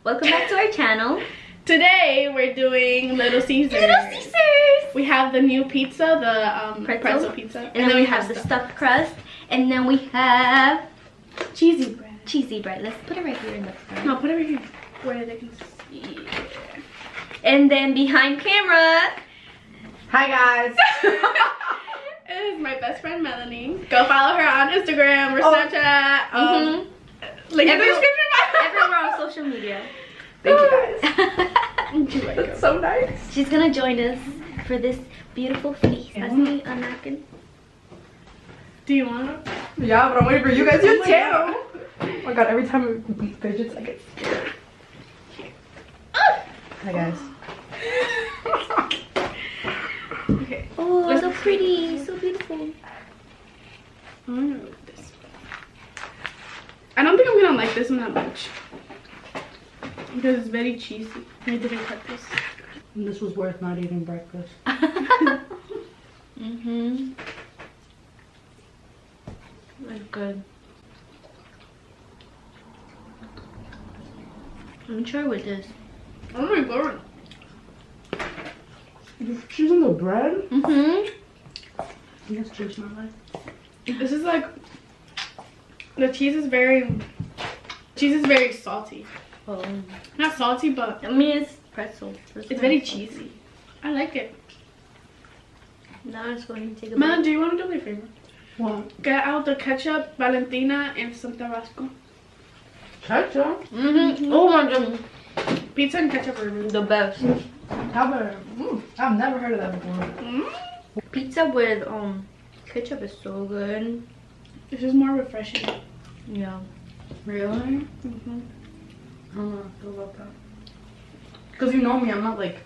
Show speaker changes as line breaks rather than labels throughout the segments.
Welcome back to our channel.
Today we're doing Little Caesars.
Little Caesars!
We have the new pizza, the pretzel pizza.
And then we have the stuffed crust. And then we have
cheesy bread.
Cheesy bread. Let's put it right here in the front.
No, put it right here where they can see.
And then behind camera.
Hi guys.
It is my best friend Melanie. Go follow her on Instagram or Snapchat. Link in the description box.
Everywhere on social media.
Thank you guys. It's so nice.
She's gonna join us for this beautiful feast. That's me unwrapping.
Do you want to?
Yeah, but I'm waiting for you guys
Oh
to
my
too.
God.
Oh my god, every time we beat fidgets, I get scared. Hi guys.
Okay.
Oh, so pretty, so beautiful.
I'm gonna go with this. I don't think I'm gonna like this one that much because it's very cheesy. I didn't cut this.
And this was worth not eating breakfast.
That's good. Let me try with this.
Oh my god.
You've chosen the bread?
Yes,
cheese my life.
This is like the cheese is very salty.
Oh.
Not salty, but
I mean it's pretzel.
it's very cheesy. I like it.
Now I'm just going to take a
Mel,
bite.
do you want to do me a favor?
What?
Get out the ketchup, Valentina, and some Tabasco.
Ketchup?
Oh my god.
Pizza and ketchup are really
The best.
I've never heard of that before.
Pizza with ketchup is so good.
This is more refreshing.
Yeah.
Really? I don't know how I feel about that. Because you know me, I'm not like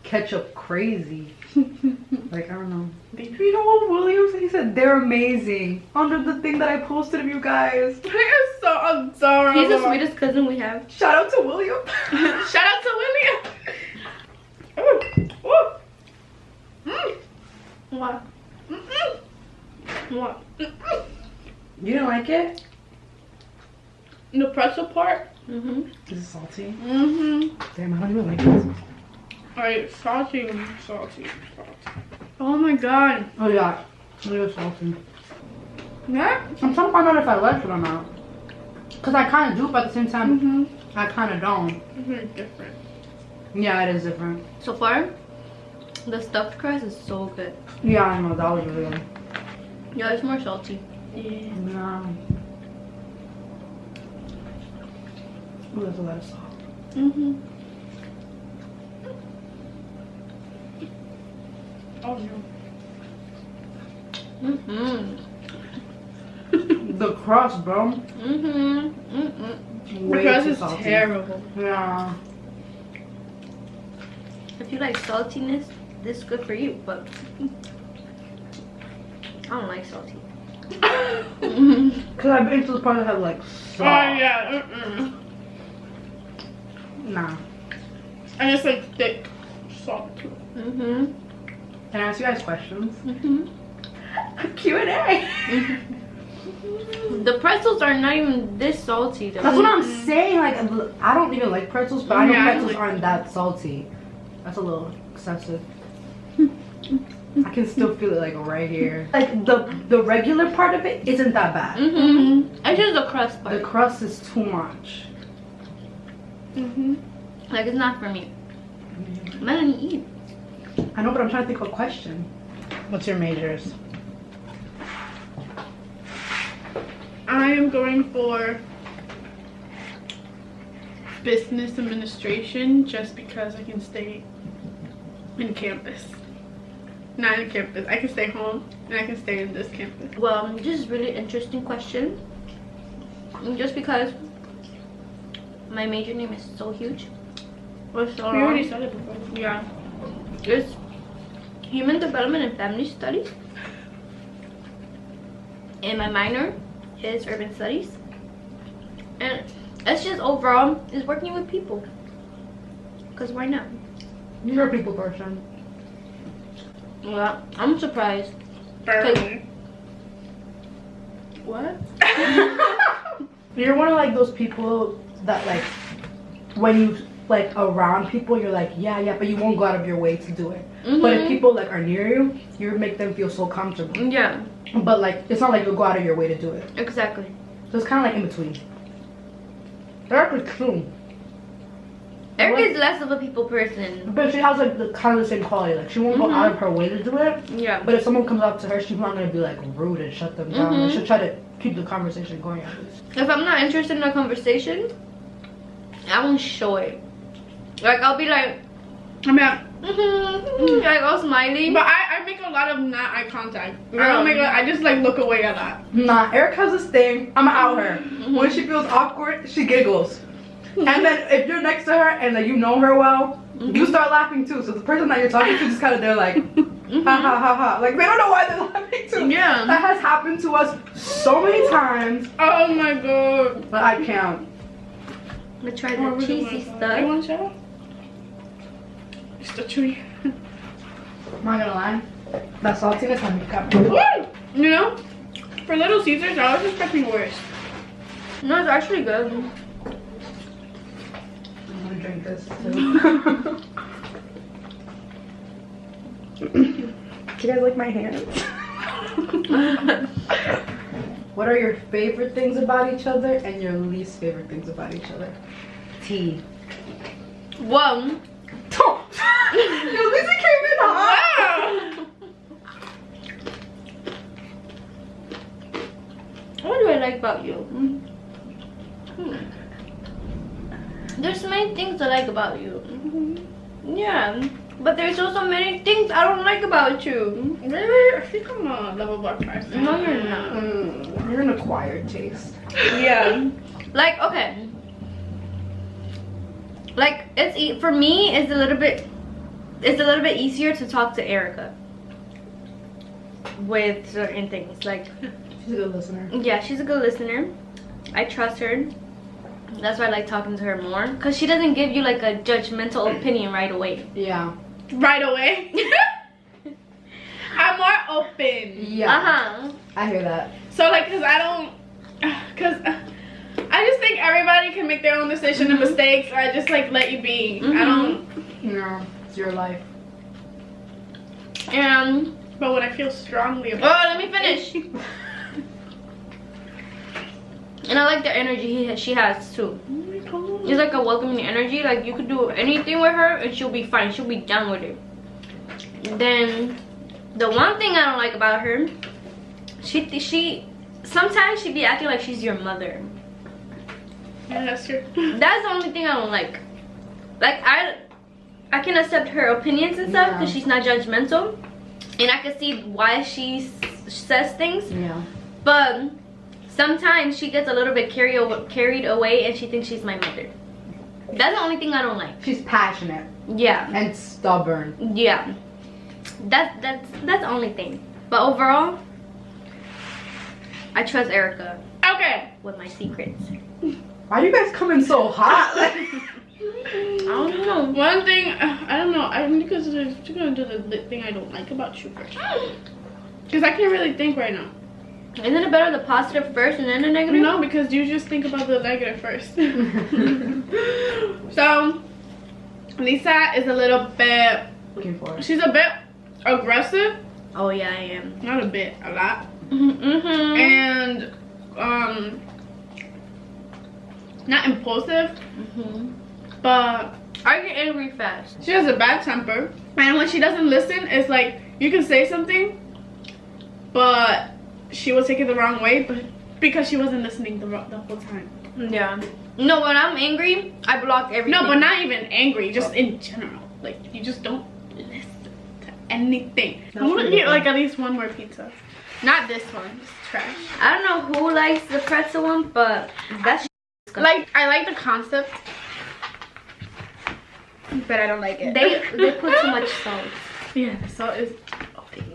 ketchup crazy. Like, I don't know. You know what William said? He said they're amazing. Under the thing that I posted of you guys.
He is so adorable.
He's the sweetest cousin we have.
Shout out to William.
Shout out to William. Ooh. Ooh. What? What?
You didn't like it?
The pretzel part?
Is it salty?
Mm-hmm.
Damn, I don't even like this.
Alright, salty. Oh my god.
Oh yeah, it was salty.
Yeah?
I'm trying to find out if I like it or not. Because I kind of do, but at the same time, I kind of don't.
It's very different.
Yeah, it is different.
So far, the stuffed crust is so good.
Yeah, I know, that was really good.
Yeah, it's more salty.
Yeah.
Yeah. Ooh, there's a lot of salt.
Oh no.
The crust, bro.
The
Way
crust
too
is
salty.
terrible.
Yeah.
If you like saltiness, this is good for you, but I don't like salty.
Because I've been to the part that have like
Oh
salt.
yeah.
Nah.
And it's like thick salt too.
Can I ask you guys questions? Q&A.
The pretzels are not even this salty though.
That's what I'm saying. Like, I don't even like pretzels, but I know
Yeah, I
pretzels
like
aren't that salty. That's a little excessive. I can still feel it like right here. Like the regular part of it isn't that bad.
It's just the crust part.
The crust is too much.
Like it's not for me. Melanie, eat.
I know, but I'm trying to think of a question. What's your majors?
I am going for business administration just because I can stay in campus. Not in campus. I can stay home and I can stay in this campus.
Well, this is really interesting question. Just because my major name is so huge.
We already said it before.
Yeah. It's human development and family studies. And my minor is urban studies. And it's just overall is working with people. Because why not?
You're a people person.
Well, I'm surprised.
Barely. What?
You're one of like those people that like when you like around people, you're like, yeah, but you won't go out of your way to do it.
Mm-hmm.
But if people like are near you, you make them feel so comfortable.
Yeah.
But like, it's not like you'll go out of your way to do it.
Exactly.
So it's kind of like in between. Erica's cool.
Erica's less of a people person.
But she has like the kind of the same quality. Like she won't go out of her way to do it.
Yeah.
But if someone comes up to her, she's not gonna be like rude and shut them down. She'll try to keep the conversation going at least.
If I'm not interested in a conversation, I won't show it. Like I'll be like,
I mean,
like all smiley.
but I make a lot of not eye contact. I just like look away a lot.
Nah, Erica has this thing. I'ma out her. When she feels awkward, she giggles. And then if you're next to her and like you know her well, you start laughing too. So the person that you're talking to just kind of they're like, ha ha ha ha. Like they don't know why they're laughing too.
Yeah.
That has happened to us so many times.
Oh my god.
But I can't.
I'm gonna try the cheesy
You
stuff.
want to show? It's the tree.
I'm not gonna lie. That saltiness on your cup.
You know, for Little Caesars, I was expecting worse.
No, it's actually good.
I'm gonna drink this too. Do you guys like my hands? What are your favorite things about each other and your least favorite things about each other? Tea.
Well,
Yo, Lisa came in hot.
what do I like about you? There's many things I like about you. Yeah, but there's also many things I don't like about you.
Really? I think I'm a lovable person.
No, you're not.
You're an acquired taste.
Yeah. Like, okay. Like, for me, it's a little bit easier to talk to Erica with certain things. Like,
She's a good listener.
yeah, she's a good listener. I trust her. That's why I like talking to her more, because she doesn't give you like a judgmental opinion right away.
Yeah.
Right away. I'm more open.
Yeah. I hear that.
So like, cause I just think everybody can make their own decision and mistakes. Or I just like let you be. I don't.
No, it's your life.
And
But when I feel strongly about.
let me finish. And I like the energy she has too. It's like a welcoming energy. Like you could do anything with her and she'll be fine. She'll be down with it. Then the one thing I don't like about her, she sometimes she be acting like she's your mother.
Yeah, that's true.
That's the only thing I don't like. Like I can accept her opinions and stuff because she's not judgmental, and I can see why she says things.
Yeah.
But sometimes she gets a little bit carried away and she thinks she's my mother. That's the only thing I don't like.
She's passionate.
Yeah.
And stubborn.
Yeah. That's the only thing. But overall, I trust Erica
Okay.
with my secrets.
Why do you guys come in so hot?
I don't know.
One thing, I don't know. I think because you're gonna do the thing I don't like about you first. Because I can't really think right now.
Isn't it better the positive first and then the negative?
No, because you just think about the negative first. So, Lisa is a little bit.
Looking for it.
She's a bit aggressive.
Oh yeah, I am.
Not a bit, a lot.
And
And not impulsive, but
I get angry fast.
she has a bad temper. And when she doesn't listen, it's like you can say something, but she will take it the wrong way, but because she wasn't listening the whole time.
Yeah. No, when I'm angry, I block everything.
No, but not even angry, just in general. Like you just don't listen to anything. I want to eat like at least one more pizza. Not this one, it's trash.
I don't know who likes the pretzel one, but that's
Like I like the concept, but I don't like it.
they put too much salt.
Yeah, the salt is.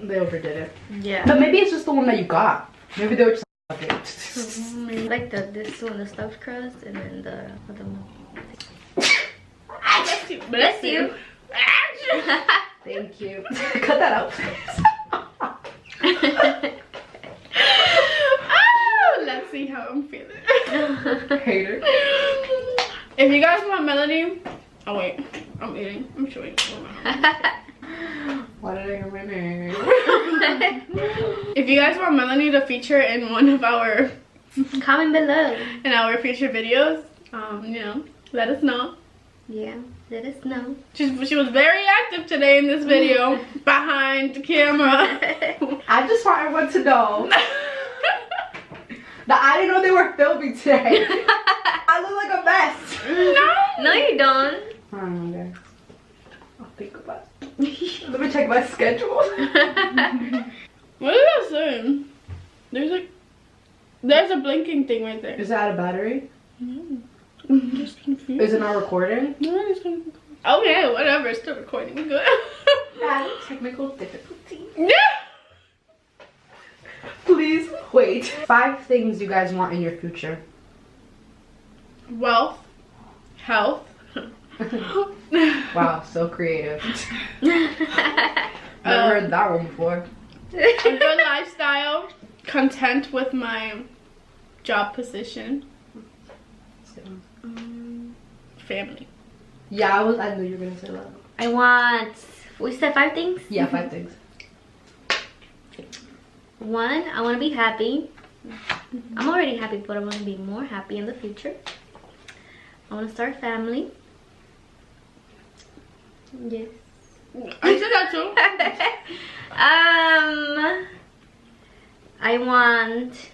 They overdid it.
Yeah.
But maybe it's just the one that you got. Maybe they were just like,
Like this one, the stuffed crust, and then the other one.
Bless you.
Bless you.
thank you. Cut that out, please.
Oh, let's see how I'm feeling.
Hater.
If you guys want Melanie, oh wait, I'm eating. I'm showing.
Why did I hear my name?
If you guys want Melanie to feature in one of our
Comment below.
in our future videos, you know, let us know.
Yeah, let us know.
She was very active today in this video behind the camera.
I just want everyone to know that I didn't know they were filming today. I look like a mess.
No, you don't.
I don't know, guys. I'll think about it. Let me check my schedule.
What did that say? There's a blinking thing right there.
Is that a battery?
I'm just confused.
Is it not recording?
No, it's gonna record. Okay, whatever. It's still recording. We're good.
Technical difficulty.
Yeah.
Please wait. 5 things you guys want in your future.
Wealth, health.
Wow, so creative. Never heard that one before.
A good lifestyle. Content with my job position. Family.
Yeah, I knew you were gonna say that.
I want. We said 5 things.
Yeah, 5 things.
1, I want to be happy. I'm already happy, but I want to be more happy in the future. I want to start a family. Yes.
I said that too.
I want,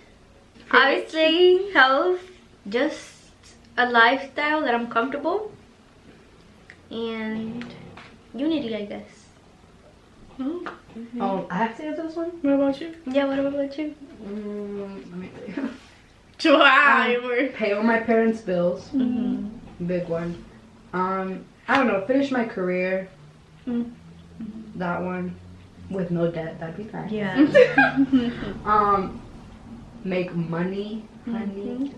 obviously, health, just a lifestyle that I'm comfortable, and unity, I guess.
Oh, I have to answer this one?
What about you?
Yeah, what about you?
Let me think.
Wow, you were.
Pay all my parents' bills. Big one. I don't know, finish my career. That one. With no debt, that'd be nice.
Yeah.
Make money, honey.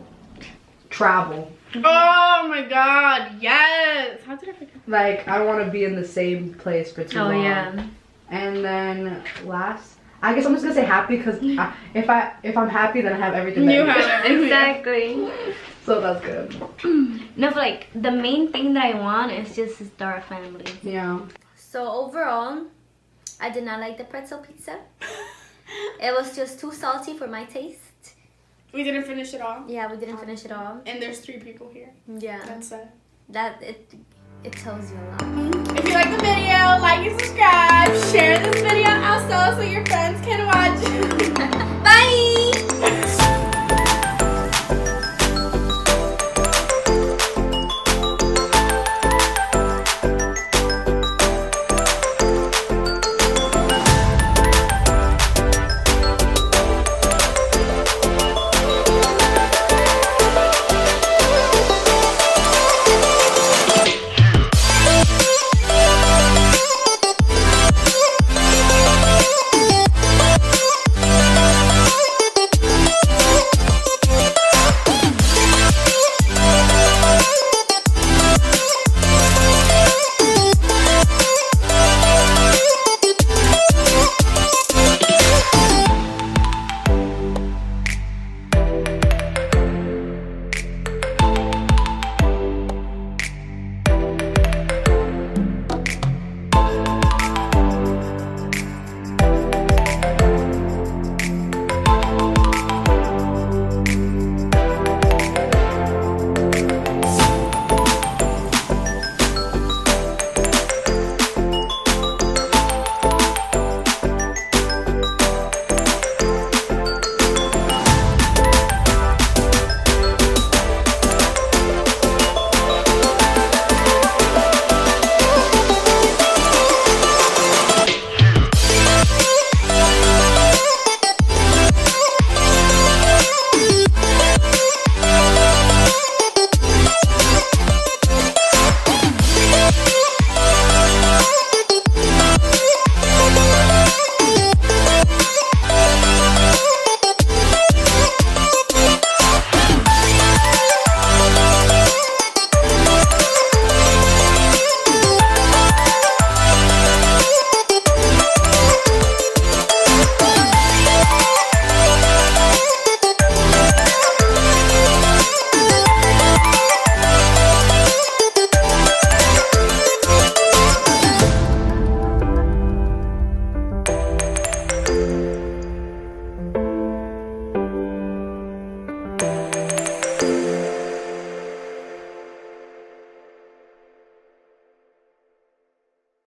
Travel.
Oh my god, yes! How did I forget?
Like, I want to be in the same place for too long.
Oh yeah.
And then last, I guess I'm just gonna say happy because if I'm happy, then I have everything. That
You
I need.
have it.
Exactly.
So that's good.
No, but like the main thing that I want is just to start a family.
Yeah.
So overall, I did not like the pretzel pizza. It was just too salty for my taste.
We didn't finish it all.
Yeah, we didn't finish it all.
And there's 3 people here.
Yeah.
That's sad.
That it tells you a lot.
If you like the video, like and subscribe. Share this video also so your friends can watch.
Bye!